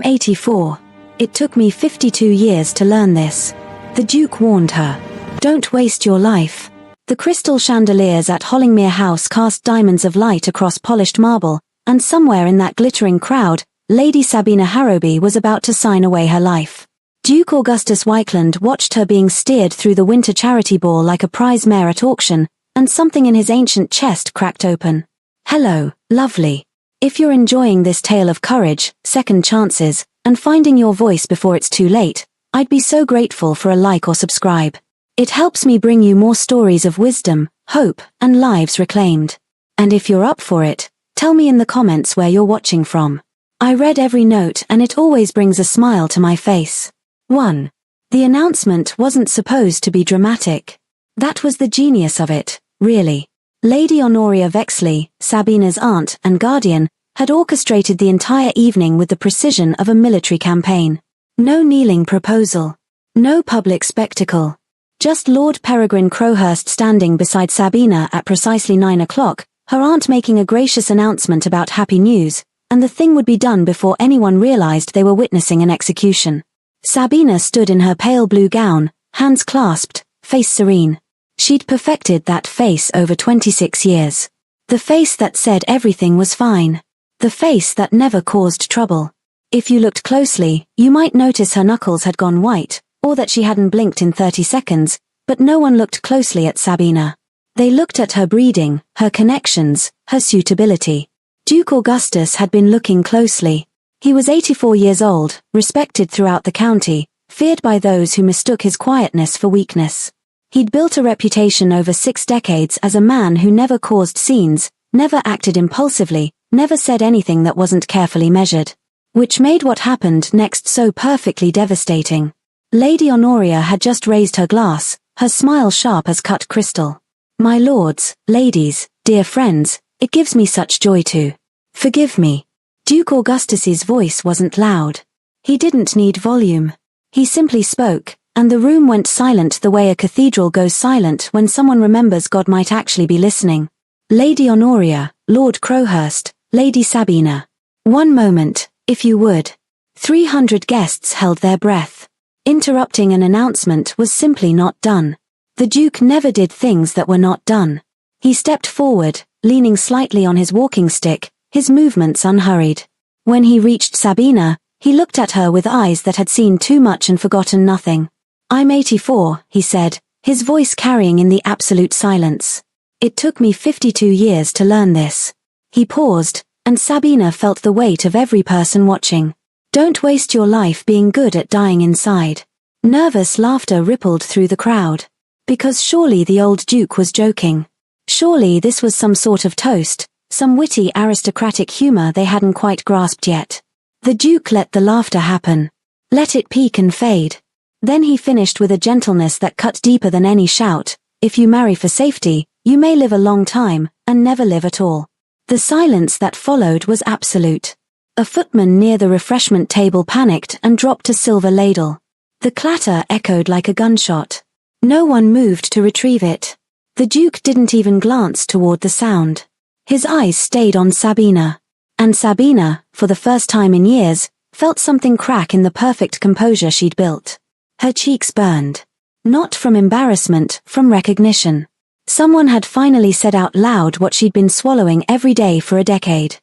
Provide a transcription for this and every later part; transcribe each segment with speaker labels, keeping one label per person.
Speaker 1: I'm 84. It took me 52 years to learn this. The Duke warned her. Don't waste your life. The crystal chandeliers at Hollingmere House cast diamonds of light across polished marble, and somewhere in that glittering crowd, Lady Sabina Harrowby was about to sign away her life. Duke Augustus Weikland watched her being steered through the winter charity ball like a prize mare at auction, and something in his ancient chest cracked open. Hello, lovely. If you're enjoying this tale of courage, second chances, and finding your voice before it's too late, I'd be so grateful for a like or subscribe. It helps me bring you more stories of wisdom, hope, and lives reclaimed. And if you're up for it, tell me in the comments where you're watching from. I read every note and it always brings a smile to my face. 1. The announcement wasn't supposed to be dramatic. That was the genius of it, really. Lady Honoria Vexley, Sabina's aunt and guardian, had orchestrated the entire evening with the precision of a military campaign. No kneeling proposal. No public spectacle. Just Lord Peregrine Crowhurst standing beside Sabina at precisely 9 o'clock, her aunt making a gracious announcement about happy news, and the thing would be done before anyone realized they were witnessing an execution. Sabina stood in her pale blue gown, hands clasped, face serene. She'd perfected that face over 26 years. The face that said everything was fine. The face that never caused trouble. If you looked closely, you might notice her knuckles had gone white, or that she hadn't blinked in 30 seconds, but no one looked closely at Sabina. They looked at her breeding, her connections, her suitability. Duke Augustus had been looking closely. He was 84 years old, respected throughout the county, feared by those who mistook his quietness for weakness. He'd built a reputation over 6 decades as a man who never caused scenes, never acted impulsively, never said anything that wasn't carefully measured. Which made what happened next so perfectly devastating. Lady Honoria had just raised her glass, her smile sharp as cut crystal. My lords, ladies, dear friends, it gives me such joy to. Forgive me. Duke Augustus's voice wasn't loud. He didn't need volume. He simply spoke, and the room went silent the way a cathedral goes silent when someone remembers God might actually be listening. Lady Honoria, Lord Crowhurst, Lady Sabina. One moment, if you would. 300 guests held their breath. Interrupting an announcement was simply not done. The Duke never did things that were not done. He stepped forward, leaning slightly on his walking stick, his movements unhurried. When he reached Sabina, he looked at her with eyes that had seen too much and forgotten nothing. I'm 84, he said, his voice carrying in the absolute silence. It took me 52 years to learn this. He paused, and Sabina felt the weight of every person watching. Don't waste your life being good at dying inside. Nervous laughter rippled through the crowd. Because surely the old Duke was joking. Surely this was some sort of toast, some witty aristocratic humor they hadn't quite grasped yet. The Duke let the laughter happen. Let it peak and fade. Then he finished with a gentleness that cut deeper than any shout. If you marry for safety, you may live a long time, and never live at all. The silence that followed was absolute. A footman near the refreshment table panicked and dropped a silver ladle. The clatter echoed like a gunshot. No one moved to retrieve it. The Duke didn't even glance toward the sound. His eyes stayed on Sabina. And Sabina, for the first time in years, felt something crack in the perfect composure she'd built. Her cheeks burned. Not from embarrassment, from recognition. Someone had finally said out loud what she'd been swallowing every day for a decade.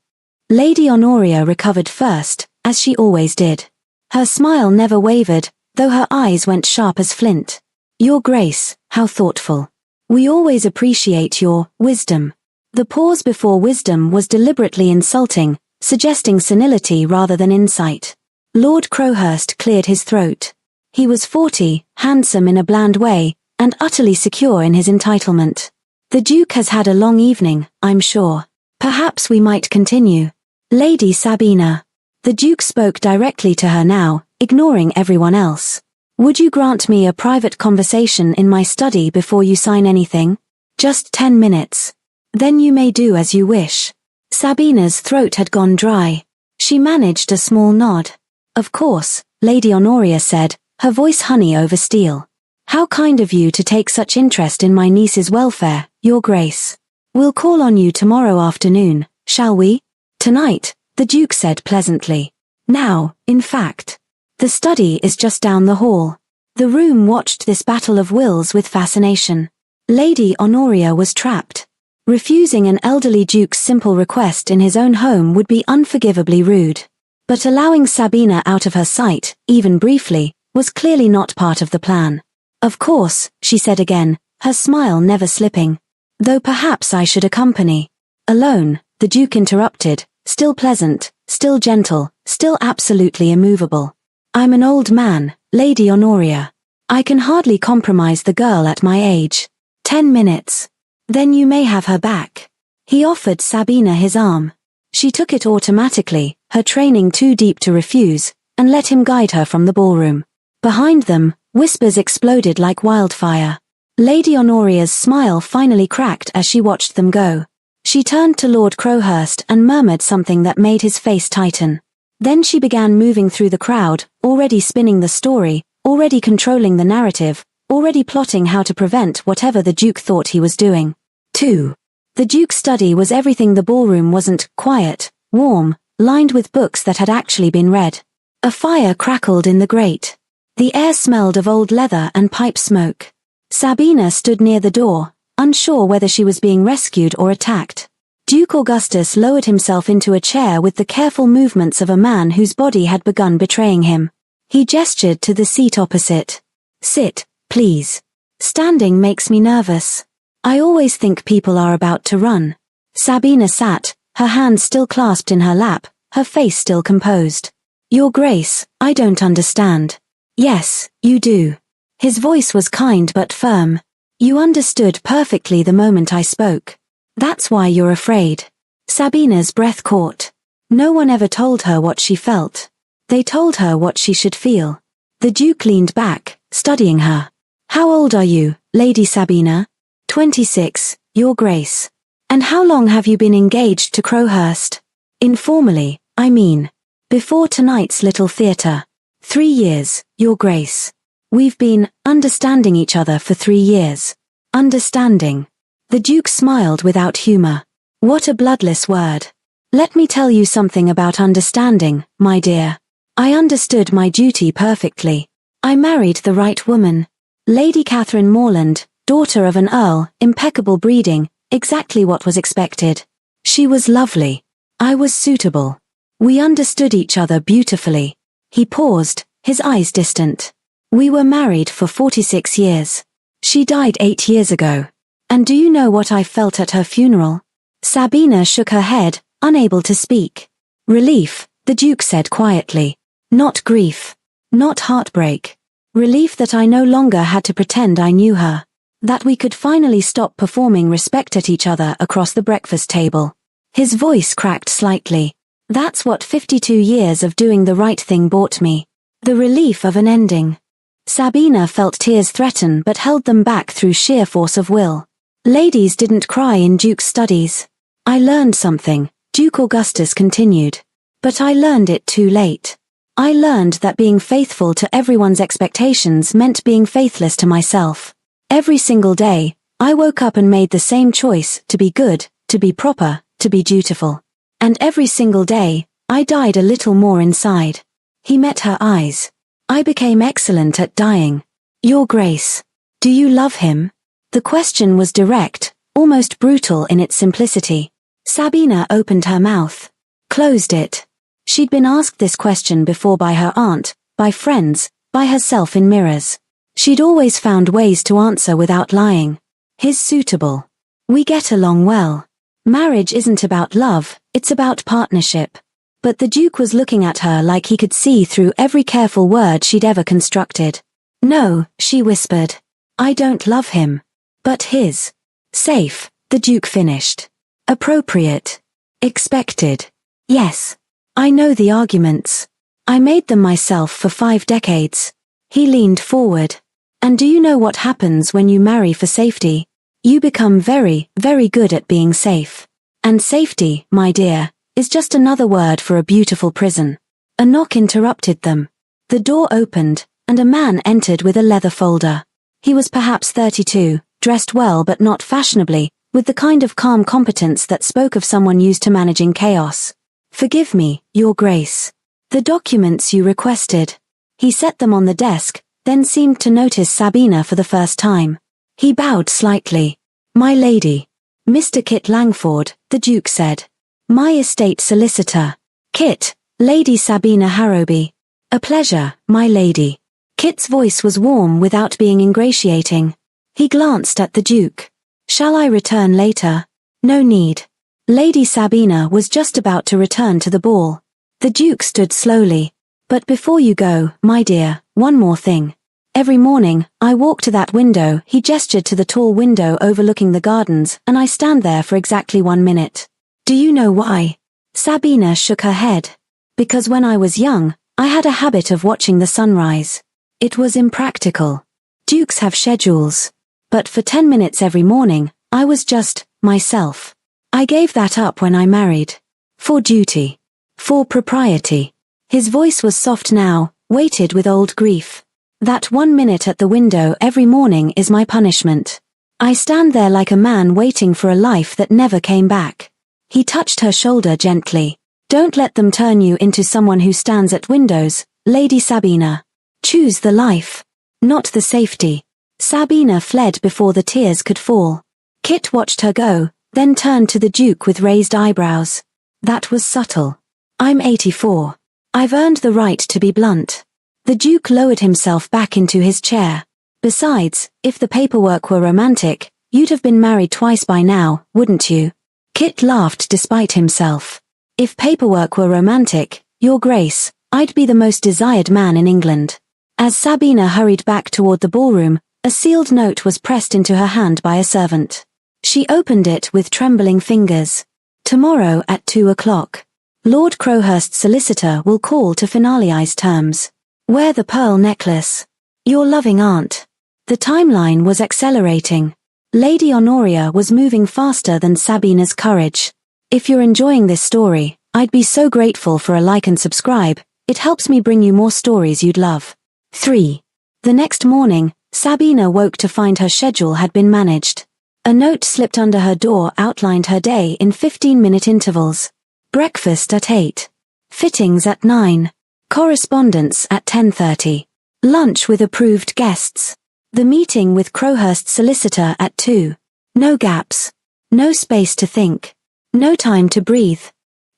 Speaker 1: Lady Honoria recovered first, as she always did. Her smile never wavered, though her eyes went sharp as flint. Your Grace, how thoughtful. We always appreciate your wisdom. The pause before wisdom was deliberately insulting, suggesting senility rather than insight. Lord Crowhurst cleared his throat. He was 40, handsome in a bland way, and utterly secure in his entitlement. The Duke has had a long evening, I'm sure. Perhaps we might continue. Lady Sabina. The Duke spoke directly to her now, ignoring everyone else. Would you grant me a private conversation in my study before you sign anything? Just 10 minutes. Then you may do as you wish. Sabina's throat had gone dry. She managed a small nod. Of course, Lady Honoria said, her voice honey over steel. How kind of you to take such interest in my niece's welfare, Your Grace. We'll call on you tomorrow afternoon, shall we? Tonight, the Duke said pleasantly. Now, in fact. The study is just down the hall. The room watched this battle of wills with fascination. Lady Honoria was trapped. Refusing an elderly duke's simple request in his own home would be unforgivably rude. But allowing Sabina out of her sight, even briefly, was clearly not part of the plan. Of course, she said again, her smile never slipping. Though perhaps I should accompany. Alone, the Duke interrupted, still pleasant, still gentle, still absolutely immovable. I'm an old man, Lady Honoria. I can hardly compromise the girl at my age. 10 minutes. Then you may have her back. He offered Sabina his arm. She took it automatically, her training too deep to refuse, and let him guide her from the ballroom. Behind them, whispers exploded like wildfire. Lady Honoria's smile finally cracked as she watched them go. She turned to Lord Crowhurst and murmured something that made his face tighten. Then she began moving through the crowd, already spinning the story, already controlling the narrative, already plotting how to prevent whatever the Duke thought he was doing. 2. The Duke's study was everything the ballroom wasn't: quiet, warm, lined with books that had actually been read. A fire crackled in the grate. The air smelled of old leather and pipe smoke. Sabina stood near the door, unsure whether she was being rescued or attacked. Duke Augustus lowered himself into a chair with the careful movements of a man whose body had begun betraying him. He gestured to the seat opposite. Sit, please. Standing makes me nervous. I always think people are about to run. Sabina sat, her hands still clasped in her lap, her face still composed. Your Grace, I don't understand. Yes, you do. His voice was kind but firm. You understood perfectly the moment I spoke. That's why you're afraid. Sabina's breath caught. No one ever told her what she felt. They told her what she should feel. The Duke leaned back, studying her. How old are you, Lady Sabina? 26, Your Grace. And how long have you been engaged to Crowhurst? Informally, I mean. Before tonight's little theatre. 3 years, Your Grace. We've been understanding each other for 3 years. Understanding. The Duke smiled without humor. What a bloodless word. Let me tell you something about understanding, my dear. I understood my duty perfectly. I married the right woman. Lady Catherine Morland, daughter of an earl, impeccable breeding, exactly what was expected. She was lovely. I was suitable. We understood each other beautifully. He paused, his eyes distant. We were married for 46 years. She died 8 years ago. And do you know what I felt at her funeral? Sabina shook her head, unable to speak. Relief, the Duke said quietly. Not grief. Not heartbreak. Relief that I no longer had to pretend I knew her. That we could finally stop performing respect at each other across the breakfast table. His voice cracked slightly. That's what 52 years of doing the right thing brought me. The relief of an ending. Sabina felt tears threaten but held them back through sheer force of will. Ladies didn't cry in Duke's studies. I learned something, Duke Augustus continued. But I learned it too late. I learned that being faithful to everyone's expectations meant being faithless to myself. Every single day, I woke up and made the same choice: to be good, to be proper, to be dutiful. And every single day, I died a little more inside. He met her eyes. I became excellent at dying. Your Grace, do you love him? The question was direct, almost brutal in its simplicity. Sabina opened her mouth. Closed it. She'd been asked this question before by her aunt, by friends, by herself in mirrors. She'd always found ways to answer without lying. He's suitable. We get along well. Marriage isn't about love, it's about partnership. But the Duke was looking at her like he could see through every careful word she'd ever constructed. No, she whispered. I don't love him. But his. Safe, the Duke finished. Appropriate. Expected. Yes. I know the arguments. I made them myself for 5 decades. He leaned forward. And do you know what happens when you marry for safety? You become very, very good at being safe. And safety, my dear, is just another word for a beautiful prison. A knock interrupted them. The door opened, and a man entered with a leather folder. He was perhaps 32, dressed well but not fashionably, with the kind of calm competence that spoke of someone used to managing chaos. Forgive me, Your Grace. The documents you requested. He set them on the desk, then seemed to notice Sabina for the first time. He bowed slightly. My lady. Mr. Kit Langford, the Duke said. My estate solicitor. Kit, Lady Sabina Harrowby. A pleasure, my lady. Kit's voice was warm without being ingratiating. He glanced at the Duke. Shall I return later? No need. Lady Sabina was just about to return to the ball. The Duke stood slowly. But before you go, my dear, one more thing. Every morning, I walk to that window. He gestured to the tall window overlooking the gardens, and I stand there for exactly 1 minute. Do you know why? Sabina shook her head. Because when I was young, I had a habit of watching the sunrise. It was impractical. Dukes have schedules. But for 10 minutes every morning, I was just myself. I gave that up when I married. For duty. For propriety. His voice was soft now, weighted with old grief. That 1 minute at the window every morning is my punishment. I stand there like a man waiting for a life that never came back. He touched her shoulder gently. Don't let them turn you into someone who stands at windows, Lady Sabina. Choose the life, not the safety. Sabina fled before the tears could fall. Kit watched her go, then turned to the Duke with raised eyebrows. That was subtle. I'm 84. I've earned the right to be blunt. The Duke lowered himself back into his chair. Besides, if the paperwork were romantic, you'd have been married twice by now, wouldn't you? Kit laughed despite himself. If paperwork were romantic, Your Grace, I'd be the most desired man in England. As Sabina hurried back toward the ballroom, a sealed note was pressed into her hand by a servant. She opened it with trembling fingers. Tomorrow at 2 o'clock. Lord Crowhurst's solicitor will call to finalize terms. Wear the pearl necklace. Your loving aunt. The timeline was accelerating. Lady Honoria was moving faster than Sabina's courage. If you're enjoying this story, I'd be so grateful for a like and subscribe. It helps me bring you more stories you'd love. 3. The next morning, Sabina woke to find her schedule had been managed. A note slipped under her door outlined her day in 15-minute intervals. Breakfast at 8. Fittings at 9. Correspondence at 10:30. Lunch with approved guests. The meeting with Crowhurst's solicitor at 2. No gaps. No space to think. No time to breathe.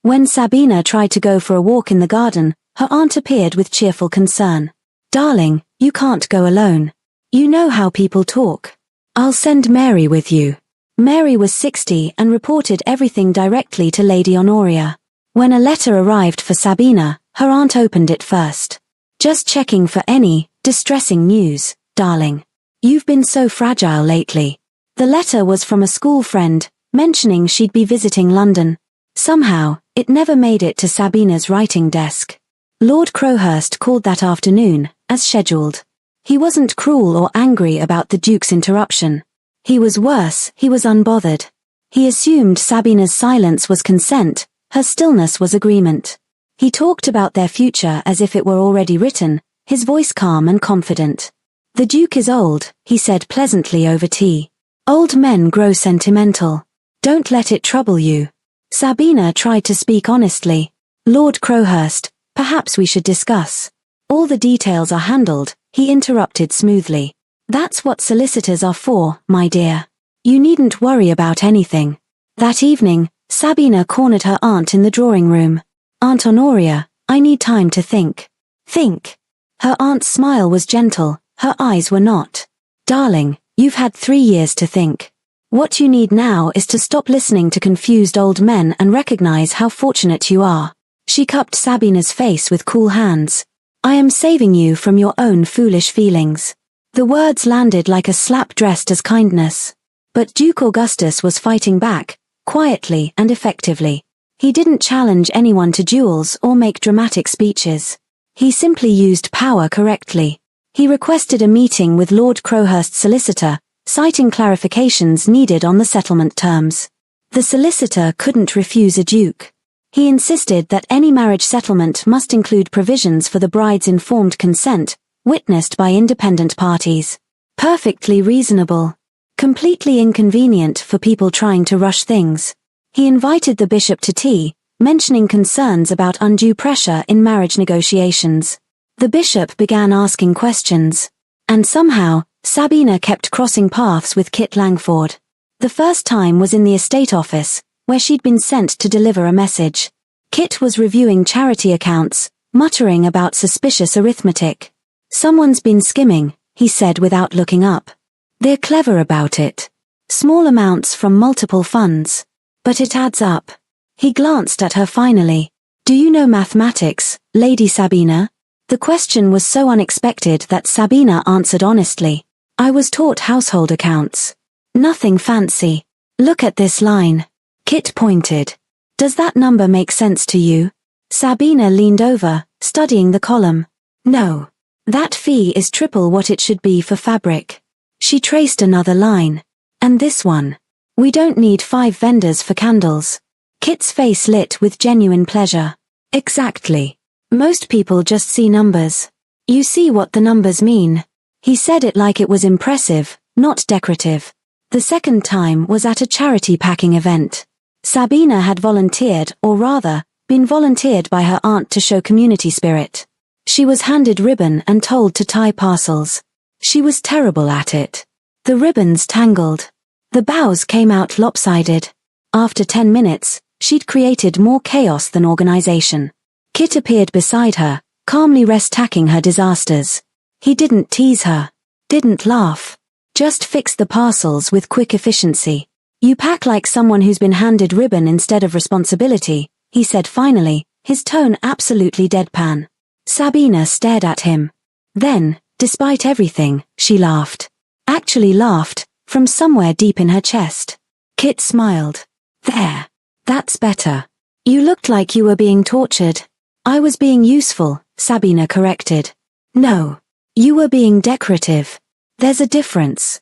Speaker 1: When Sabina tried to go for a walk in the garden, her aunt appeared with cheerful concern. Darling, you can't go alone. You know how people talk. I'll send Mary with you. Mary was 60 and reported everything directly to Lady Honoria. When a letter arrived for Sabina, her aunt opened it first. Just checking for any distressing news, darling. You've been so fragile lately. The letter was from a school friend, mentioning she'd be visiting London. Somehow, it never made it to Sabina's writing desk. Lord Crowhurst called that afternoon, as scheduled. He wasn't cruel or angry about the Duke's interruption. He was worse, he was unbothered. He assumed Sabina's silence was consent, her stillness was agreement. He talked about their future as if it were already written, his voice calm and confident. The Duke is old, he said pleasantly over tea. Old men grow sentimental. Don't let it trouble you. Sabina tried to speak honestly. Lord Crowhurst, perhaps we should discuss. All the details are handled, he interrupted smoothly. That's what solicitors are for, my dear. You needn't worry about anything. That evening, Sabina cornered her aunt in the drawing room. Aunt Honoria, I need time to think. Think. Her aunt's smile was gentle, her eyes were not. Darling, you've had 3 years to think. What you need now is to stop listening to confused old men and recognize how fortunate you are. She cupped Sabina's face with cool hands. I am saving you from your own foolish feelings. The words landed like a slap dressed as kindness. But Duke Augustus was fighting back, quietly and effectively. He didn't challenge anyone to duels or make dramatic speeches. He simply used power correctly. He requested a meeting with Lord Crowhurst's solicitor, citing clarifications needed on the settlement terms. The solicitor couldn't refuse a duke. He insisted that any marriage settlement must include provisions for the bride's informed consent, witnessed by independent parties. Perfectly reasonable. Completely inconvenient for people trying to rush things. He invited the bishop to tea, mentioning concerns about undue pressure in marriage negotiations. The bishop began asking questions. And somehow, Sabina kept crossing paths with Kit Langford. The first time was in the estate office, where she'd been sent to deliver a message. Kit was reviewing charity accounts, muttering about suspicious arithmetic. "Someone's been skimming," he said without looking up. "They're clever about it. Small amounts from multiple funds. But it adds up." He glanced at her finally. "Do you know mathematics, Lady Sabina?" The question was so unexpected that Sabina answered honestly. "I was taught household accounts. Nothing fancy. Look at this line." Kit pointed. "Does that number make sense to you?" Sabina leaned over, studying the column. "No. That fee is triple what it should be for fabric." She traced another line. "And this one. We don't need 5 vendors for candles." Kit's face lit with genuine pleasure. "Exactly. Most people just see numbers. You see what the numbers mean." He said it like it was impressive, not decorative. The second time was at a charity packing event. Sabina had volunteered, or rather, been volunteered by her aunt to show community spirit. She was handed ribbon and told to tie parcels. She was terrible at it. The ribbons tangled. The bows came out lopsided. After 10 minutes, she'd created more chaos than organization. Kit appeared beside her, calmly restacking her disasters. He didn't tease her. Didn't laugh. Just fixed the parcels with quick efficiency. "You pack like someone who's been handed ribbon instead of responsibility," he said finally, his tone absolutely deadpan. Sabina stared at him. Then, despite everything, she laughed. Actually laughed, from somewhere deep in her chest. Kit smiled. "There. That's better. You looked like you were being tortured." "I was being useful," Sabina corrected. "No. You were being decorative. There's a difference."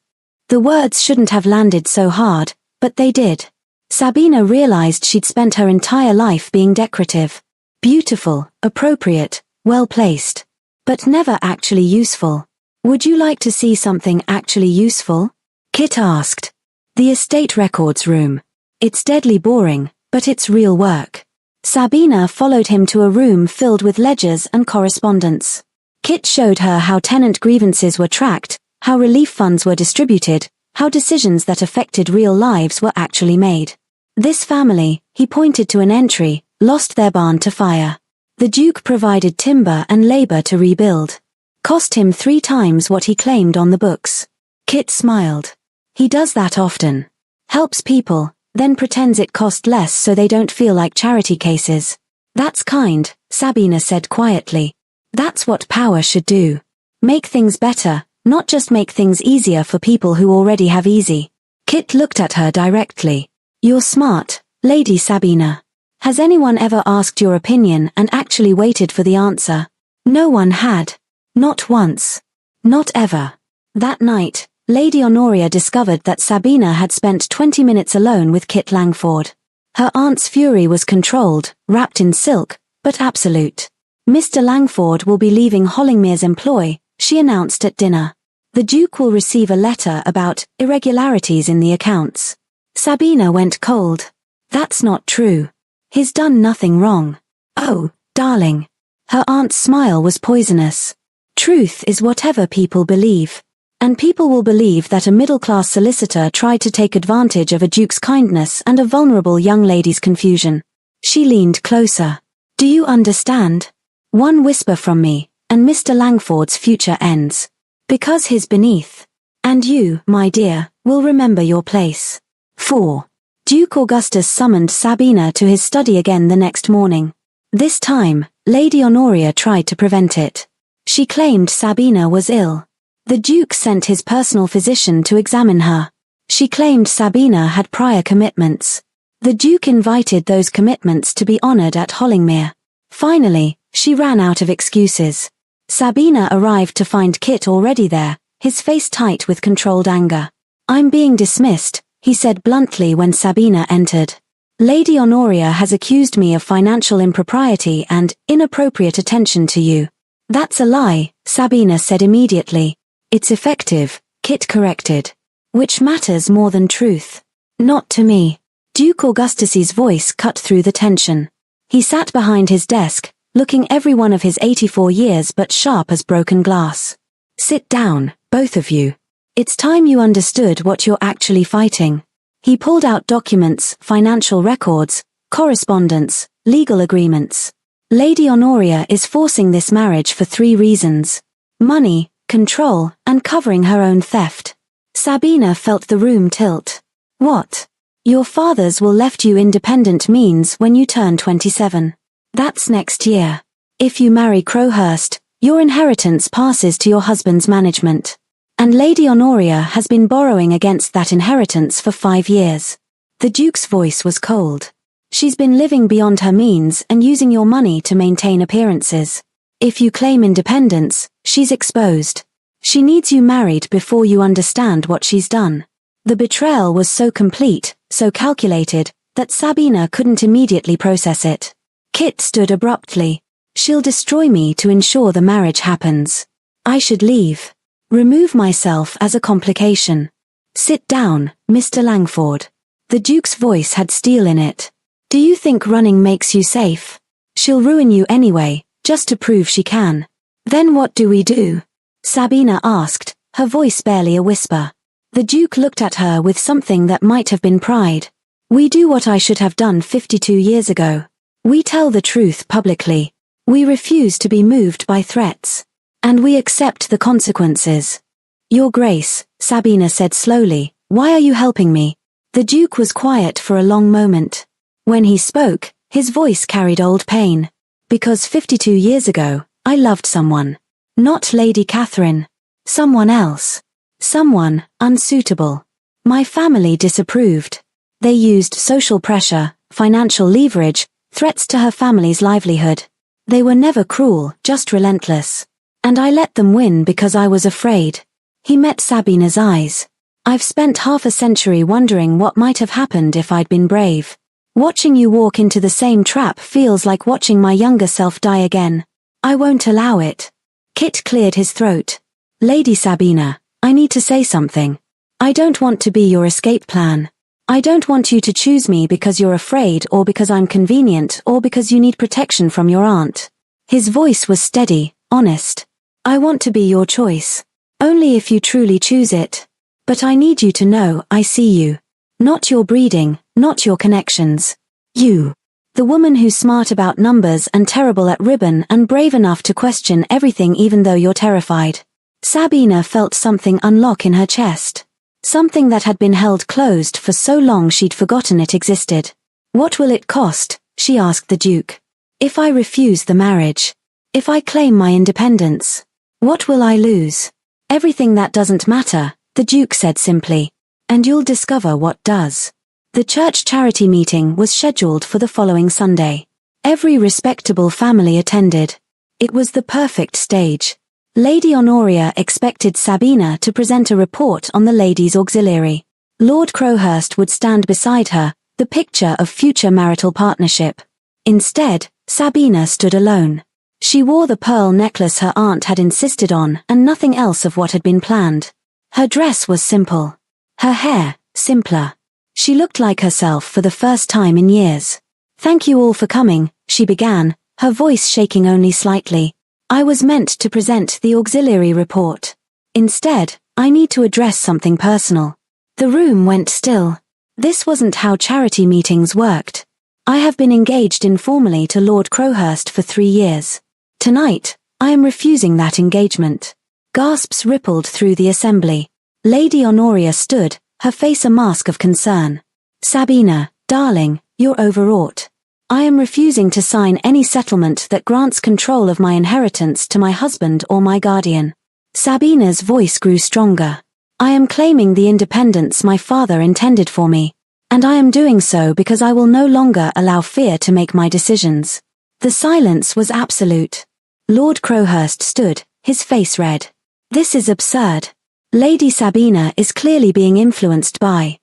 Speaker 1: The words shouldn't have landed so hard, but they did. Sabina realized she'd spent her entire life being decorative. Beautiful, appropriate, well-placed. But never actually useful. "Would you like to see something actually useful?" Kit asked. "The estate records room. It's deadly boring, but it's real work." Sabina followed him to a room filled with ledgers and correspondence. Kit showed her how tenant grievances were tracked, how relief funds were distributed, how decisions that affected real lives were actually made. This family, he pointed to an entry, lost their barn to fire. The Duke provided timber and labor to rebuild. Cost him 3 times what he claimed on the books. Kit smiled. He does that often. Helps people, then pretends it cost less so they don't feel like charity cases. "That's kind," Sabina said quietly. "That's what power should do. Make things better, not just make things easier for people who already have easy." Kit looked at her directly. "You're smart, Lady Sabina. Has anyone ever asked your opinion and actually waited for the answer?" No one had. Not once. Not ever. That night, Lady Honoria discovered that Sabina had spent 20 minutes alone with Kit Langford. Her aunt's fury was controlled, wrapped in silk, but absolute. "Mr. Langford will be leaving Hollingmere's employ," she announced at dinner. "The Duke will receive a letter about irregularities in the accounts." Sabina went cold. "That's not true. He's done nothing wrong." "Oh, darling." Her aunt's smile was poisonous. "Truth is whatever people believe. And people will believe that a middle-class solicitor tried to take advantage of a duke's kindness and a vulnerable young lady's confusion." She leaned closer. "Do you understand? One whisper from me, and Mr. Langford's future ends. Because he's beneath. And you, my dear, will remember your place." 4. Duke Augustus summoned Sabina to his study again the next morning. This time, Lady Honoria tried to prevent it. She claimed Sabina was ill. The Duke sent his personal physician to examine her. She claimed Sabina had prior commitments. The Duke invited those commitments to be honored at Hollingmere. Finally, she ran out of excuses. Sabina arrived to find Kit already there, his face tight with controlled anger. "I'm being dismissed," he said bluntly when Sabina entered. "Lady Honoria has accused me of financial impropriety and inappropriate attention to you." "That's a lie," Sabina said immediately. "It's effective," Kit corrected. "Which matters more than truth?" "Not to me." Duke Augustus's voice cut through the tension. He sat behind his desk, looking every one of his 84 years but sharp as broken glass. Sit down, both of you. It's time you understood what you're actually fighting. He pulled out documents, financial records, correspondence, legal agreements. Lady Honoria is forcing this marriage for 3 reasons: money, control, and covering her own theft. Sabina felt the room tilt. What? Your fathers will left you independent means when you turn 27. That's next year. If you marry Crowhurst, your inheritance passes to your husband's management. And Lady Honoria has been borrowing against that inheritance for 5 years. The Duke's voice was cold. She's been living beyond her means and using your money to maintain appearances. If you claim independence, she's exposed. She needs you married before you understand what she's done. The betrayal was so complete, so calculated, that Sabina couldn't immediately process it. Kit stood abruptly. She'll destroy me to ensure the marriage happens. I should leave. Remove myself as a complication. Sit down, Mr. Langford. The Duke's voice had steel in it. Do you think running makes you safe? She'll ruin you anyway, just to prove she can. Then what do we do? Sabina asked, her voice barely a whisper. The Duke looked at her with something that might have been pride. We do what I should have done 52 years ago. We tell the truth publicly. We refuse to be moved by threats. And we accept the consequences. Your Grace, Sabina said slowly, why are you helping me? The Duke was quiet for a long moment. When he spoke, his voice carried old pain. Because 52 years ago, I loved someone. Not Lady Catherine. Someone else. Someone unsuitable. My family disapproved. They used social pressure, financial leverage, threats to her family's livelihood. They were never cruel, just relentless. And I let them win because I was afraid. He met Sabina's eyes. I've spent half a century wondering what might have happened if I'd been brave. Watching you walk into the same trap feels like watching my younger self die again. I won't allow it. Kit cleared his throat. Lady Sabina, I need to say something. I don't want to be your escape plan. I don't want you to choose me because you're afraid or because I'm convenient or because you need protection from your aunt. His voice was steady, honest. I want to be your choice. Only if you truly choose it. But I need you to know I see you. Not your breeding, not your connections. You. The woman who's smart about numbers and terrible at ribbon and brave enough to question everything even though you're terrified. Sabina felt something unlock in her chest. Something that had been held closed for so long she'd forgotten it existed. What will it cost? She asked the Duke. If I refuse the marriage. If I claim my independence. What will I lose? Everything that doesn't matter, the Duke said simply. And you'll discover what does. The church charity meeting was scheduled for the following Sunday. Every respectable family attended. It was the perfect stage. Lady Honoria expected Sabina to present a report on the ladies' auxiliary. Lord Crowhurst would stand beside her, the picture of future marital partnership. Instead, Sabina stood alone. She wore the pearl necklace her aunt had insisted on and nothing else of what had been planned. Her dress was simple. Her hair, simpler. She looked like herself for the first time in years. Thank you all for coming, she began, her voice shaking only slightly. I was meant to present the auxiliary report. Instead, I need to address something personal. The room went still. This wasn't how charity meetings worked. I have been engaged informally to Lord Crowhurst for 3 years. Tonight, I am refusing that engagement. Gasps rippled through the assembly. Lady Honoria stood, her face a mask of concern. Sabina, darling, you're overwrought. I am refusing to sign any settlement that grants control of my inheritance to my husband or my guardian. Sabina's voice grew stronger. I am claiming the independence my father intended for me. And I am doing so because I will no longer allow fear to make my decisions. The silence was absolute. Lord Crowhurst stood, his face red. This is absurd. Lady Sabina is clearly being influenced by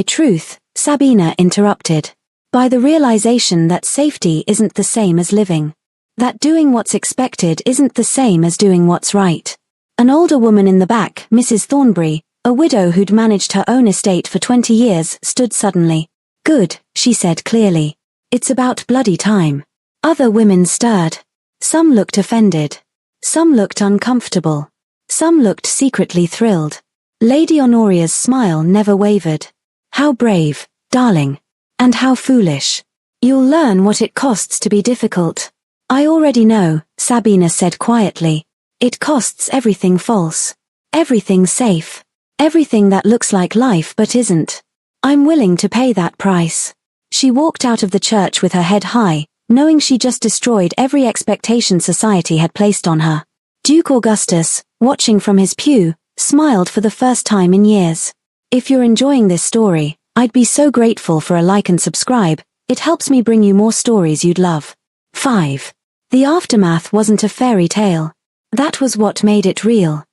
Speaker 1: truth, Sabina interrupted. By the realization that safety isn't the same as living. That doing what's expected isn't the same as doing what's right. An older woman in the back, Mrs. Thornbury, a widow who'd managed her own estate for 20 years, stood suddenly. Good, she said clearly. It's about bloody time. Other women stirred. Some looked offended. Some looked uncomfortable. Some looked secretly thrilled. Lady Honoria's smile never wavered. How brave, darling. And how foolish. You'll learn what it costs to be difficult. I already know, Sabina said quietly. It costs everything false. Everything safe. Everything that looks like life but isn't. I'm willing to pay that price. She walked out of the church with her head high, knowing she just destroyed every expectation society had placed on her. Duke Augustus, watching from his pew, smiled for the first time in years. If you're enjoying this story, I'd be so grateful for a like and subscribe. It helps me bring you more stories you'd love. 5. The aftermath wasn't a fairy tale. That was what made it real.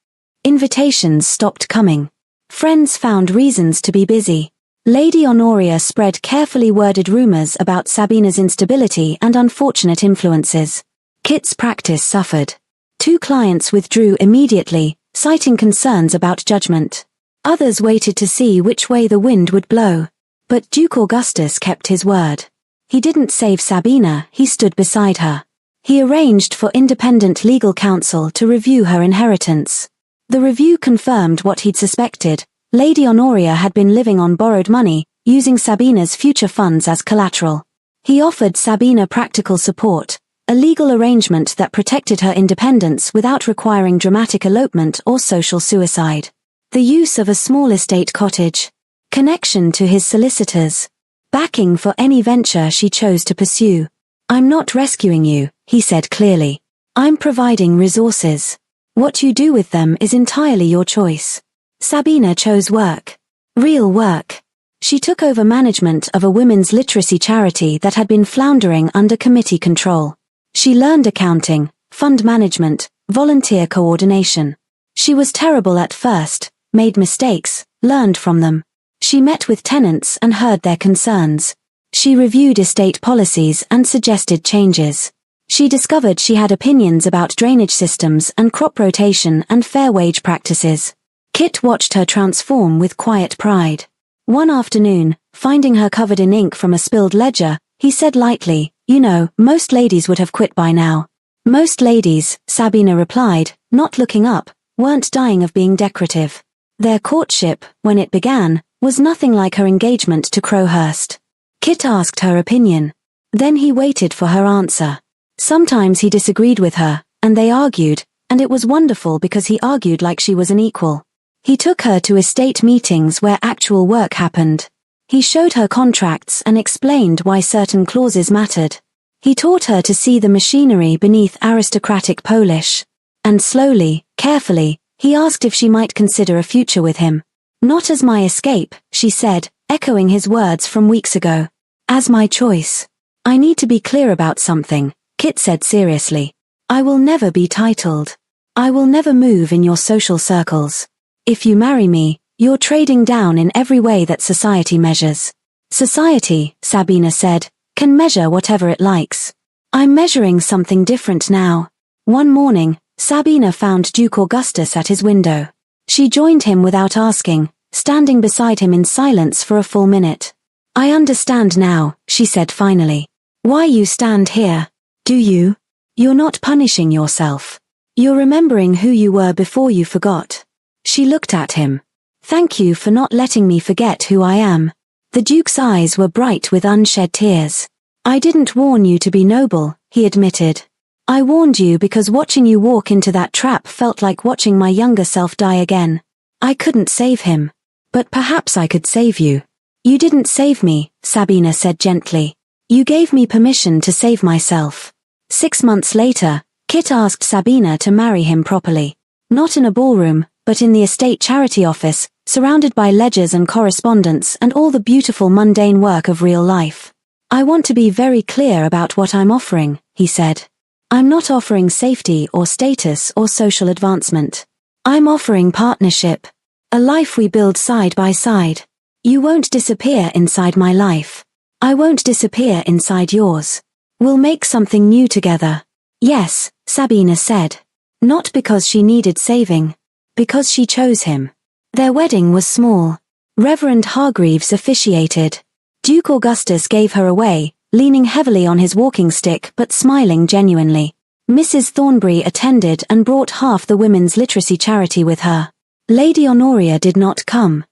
Speaker 1: Invitations stopped coming. Friends found reasons to be busy. Lady Honoria spread carefully worded rumors about Sabina's instability and unfortunate influences. Kit's practice suffered. 2 clients withdrew immediately, citing concerns about judgment. Others waited to see which way the wind would blow. But Duke Augustus kept his word. He didn't save Sabina, he stood beside her. He arranged for independent legal counsel to review her inheritance. The review confirmed what he'd suspected. Lady Honoria had been living on borrowed money, using Sabina's future funds as collateral. He offered Sabina practical support, a legal arrangement that protected her independence without requiring dramatic elopement or social suicide. The use of a small estate cottage. Connection to his solicitors. Backing for any venture she chose to pursue. I'm not rescuing you, he said clearly. I'm providing resources. What you do with them is entirely your choice. Sabina chose work. Real work. She took over management of a women's literacy charity that had been floundering under committee control. She learned accounting, fund management, volunteer coordination. She was terrible at first, made mistakes, learned from them. She met with tenants and heard their concerns. She reviewed estate policies and suggested changes. She discovered she had opinions about drainage systems and crop rotation and fair wage practices. Kit watched her transform with quiet pride. One afternoon, finding her covered in ink from a spilled ledger, he said lightly, "You know, most ladies would have quit by now." Most ladies, Sabina replied, not looking up, weren't dying of being decorative. Their courtship, when it began, was nothing like her engagement to Crowhurst. Kit asked her opinion. Then he waited for her answer. Sometimes he disagreed with her, and they argued, and it was wonderful because he argued like she was an equal. He took her to estate meetings where actual work happened. He showed her contracts and explained why certain clauses mattered. He taught her to see the machinery beneath aristocratic polish. And slowly, carefully, he asked if she might consider a future with him. "Not as my escape," she said, echoing his words from weeks ago. "As my choice." "I need to be clear about something," Kit said seriously. "I will never be titled. I will never move in your social circles. If you marry me, you're trading down in every way that society measures." "Society," Sabina said, "can measure whatever it likes. I'm measuring something different now." One morning, Sabina found Duke Augustus at his window. She joined him without asking, standing beside him in silence for a full minute. "I understand now," she said finally. "Why you stand here. Do you? You're not punishing yourself. You're remembering who you were before you forgot." She looked at him. "Thank you for not letting me forget who I am." The Duke's eyes were bright with unshed tears. "I didn't warn you to be noble," he admitted. "I warned you because watching you walk into that trap felt like watching my younger self die again. I couldn't save him. But perhaps I could save you." "You didn't save me," Sabina said gently. "You gave me permission to save myself." 6 months later, Kit asked Sabina to marry him properly. Not in a ballroom, but in the estate charity office, surrounded by ledgers and correspondence and all the beautiful mundane work of real life. "I want to be very clear about what I'm offering," he said. "I'm not offering safety or status or social advancement. I'm offering partnership. A life we build side by side. You won't disappear inside my life. I won't disappear inside yours. We'll make something new together." "Yes," Sabina said. Not because she needed saving. Because she chose him. Their wedding was small. Reverend Hargreaves officiated. Duke Augustus gave her away, leaning heavily on his walking stick but smiling genuinely. Mrs. Thornbury attended and brought half the women's literacy charity with her. Lady Honoria did not come.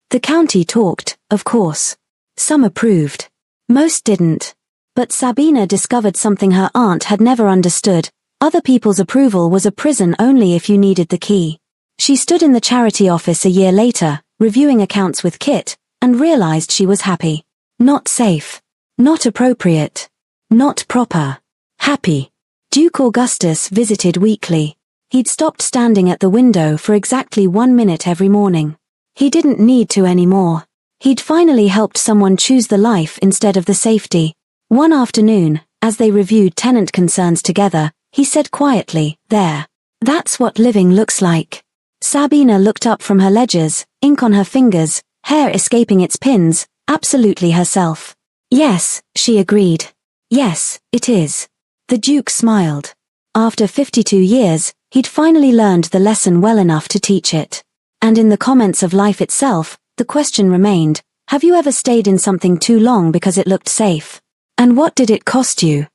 Speaker 1: The county talked, of course. Some approved. Most didn't. But Sabina discovered something her aunt had never understood. Other people's approval was a prison only if you needed the key. She stood in the charity office a year later, reviewing accounts with Kit, and realized she was happy. Not safe. Not appropriate. Not proper. Happy. Duke Augustus visited weekly. He'd stopped standing at the window for exactly 1 minute every morning. He didn't need to anymore. He'd finally helped someone choose the life instead of the safety. One afternoon, as they reviewed tenant concerns together, he said quietly, "There. That's what living looks like." Sabina looked up from her ledgers, ink on her fingers, hair escaping its pins, absolutely herself. "Yes," she agreed. "Yes, it is." The Duke smiled. After 52 years, he'd finally learned the lesson well enough to teach it. And in the comments of life itself, the question remained, have you ever stayed in something too long because it looked safe? And what did it cost you?